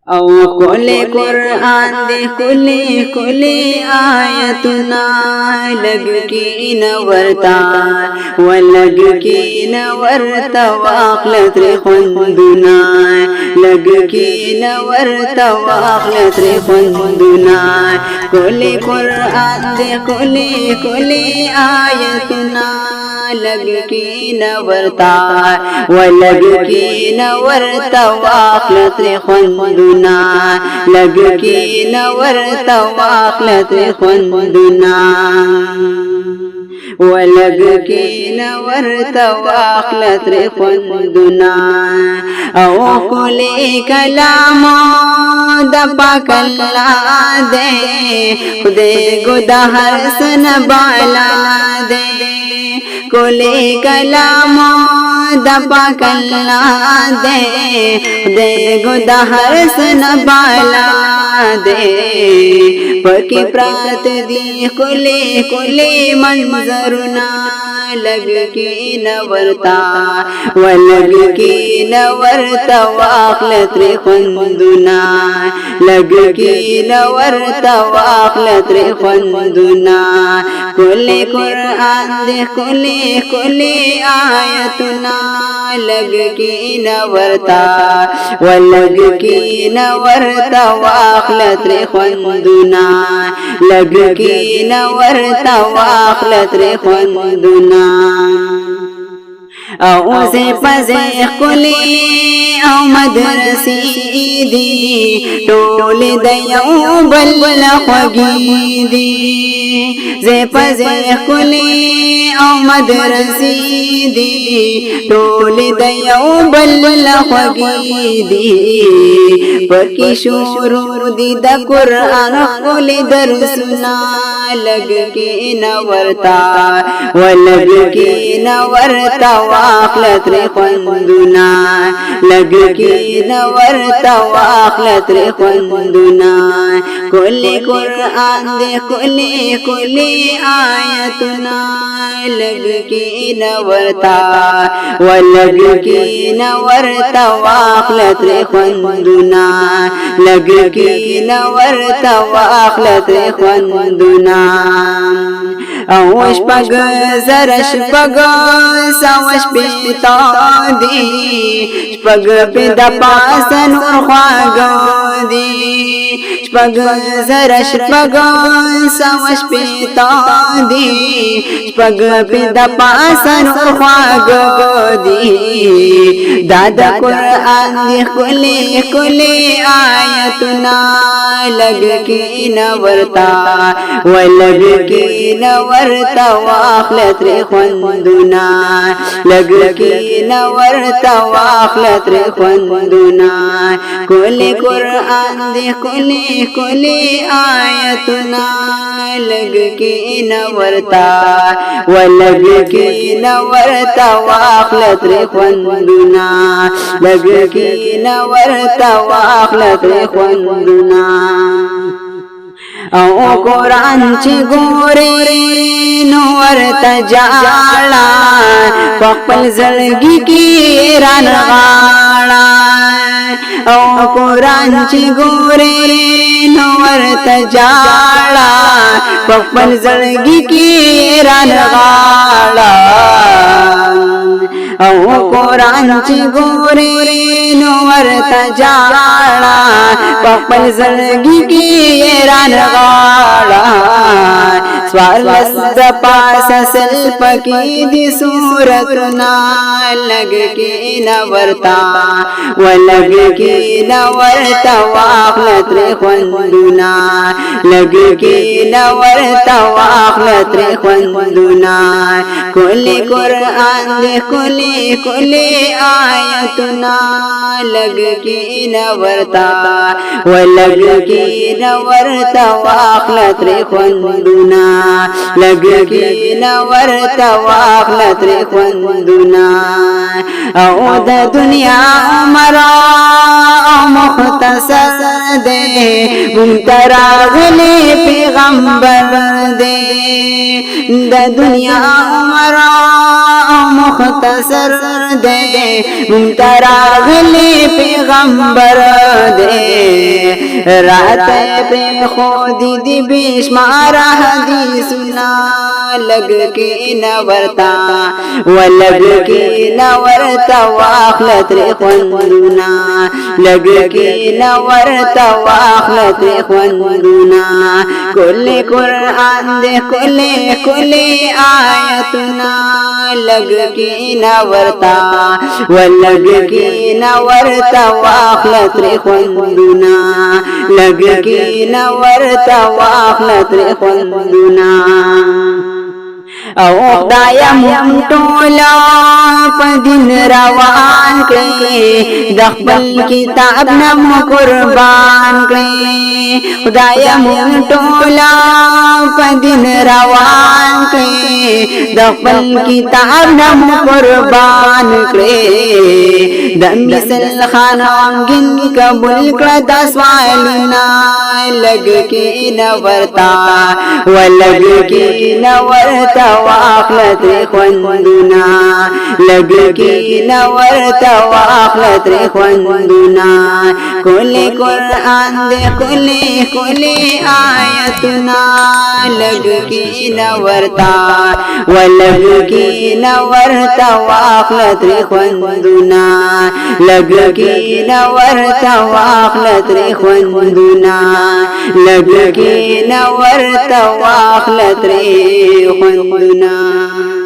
او کلی قرآن دی کلی کلی آیتنا لگ کی نورتا ولگ کی نورتا واخلت خندنا لگ کی نورتا واخلت خندنا کلی قرآن دی کلی کلی آیتنا لگ کی نورتا ولگ کی نورتا واخلت خندنا لگ کی نورتا واخلت خندنا ولگ کی نورتا واخلت خندنا او کلی کلام د پاک اللہ دے خدای گو د ہر سن بالا دے کلی کلام د پاک اللہ دے خدای گو د ہر سن بالا دے پکی پرات دی کلی کلی منظرنا لگ کی نورتا ولگ کی نورتا واخلت خندنا لگ کی نورتا واخلت خندنا کلی قرآن دی کلی کلی آیتنا لگ کی نورتا ولگ کی نورتا واخلت خندنا لگ کی نورتا واخلت خندنا او سے پزے کلی او مدرسی دی ٹول دیو بل خوگی دی زے پزے کلی او مدرسی دی ٹول دیو بل خوگی دی پکی شروع دی دا قرآن کلی درسنا لگ کی نورتا ولگ کی نورتا واخلت خندنا لگ کی نورتا واخلت خندنا کلی قرآن دی کلی کلی آیتنا لگ کی نورتا ولگ کی نورتا واخلت خندنا لگ کی نورتا واخلت خندنا اوش پگ زرش پگ سوش پیتا دی پگ پیدا پاسن خواگ دی پگ زرش پگ سوش پیتا دی پگ پیدا پاسن خواگ دی دادا قرآن دی کلی کلی آیتنا لگ کی نورتا ولگ کی نورتا واخلت خندنا لگ کی نورتا واخلت خندنا کلی قرآن دی کلی کلی آیتنا لگ کی نورتا ولگ کی نورتا واخلت خندنا لگ کی نورتا واخلت خندنا او قرآن چی گوری نورتا جالا پخپل زلگی کی ران غالا او قرآن چی گوری نورتا جالا پخپل زلگی کی ران غالا او قرآن چی گوری نورتا جالا پخپل زلگی کی ران غالا سوالس دا پاس سل پکی دی صورتنا لگ کی نورتا ولگ کی نورتا واخلت خندنا لگ کی نورتا واخلت خندنا کلی قرآن دی کلی کلی آیتنا لگ کی نورتا ولگ کی نورتا واخلت خندنا لگ کی نورتا واخلت خندنا او دا دنیا عمرا مختصر دے منتراغلی پیغمبر دے دا دنیا عمرا مختصر دے منتراغلی پیغمبر دے रात पे खोदी दी बेशुमारा हदीसुना लग के नवरता वलग के नवरता वाखलत रे खुंदुना लग के नवरता वाखलत रे खुंदुना कुले कुरान दे कुले आयतुना लग के नवरता वलग के नवरता वाखलत रे खुंदुना लग के नवरता वाखलत रे खुंदुना او خدایا مون ټولا په دین روان کړې د خپل کتاب نام قربان کړې خدایا مون ټولا په دین روان کړې د خپل کتاب نام قربان کړې د مثل خانان گن قبول کړه د سوالنا لګ کې نورتا ولګ کې نورتا واخلت ری خوندنا لگ کی نورتا واخلت ری خوندنا کلی قرآن دے کلی آیتنا لگ کی نورتا ولگ کی نورتا واخلت ری خوندنا لگ کی نورتا واخلت ری خوندنا لگ کی نورتا واخلت ری خوندنا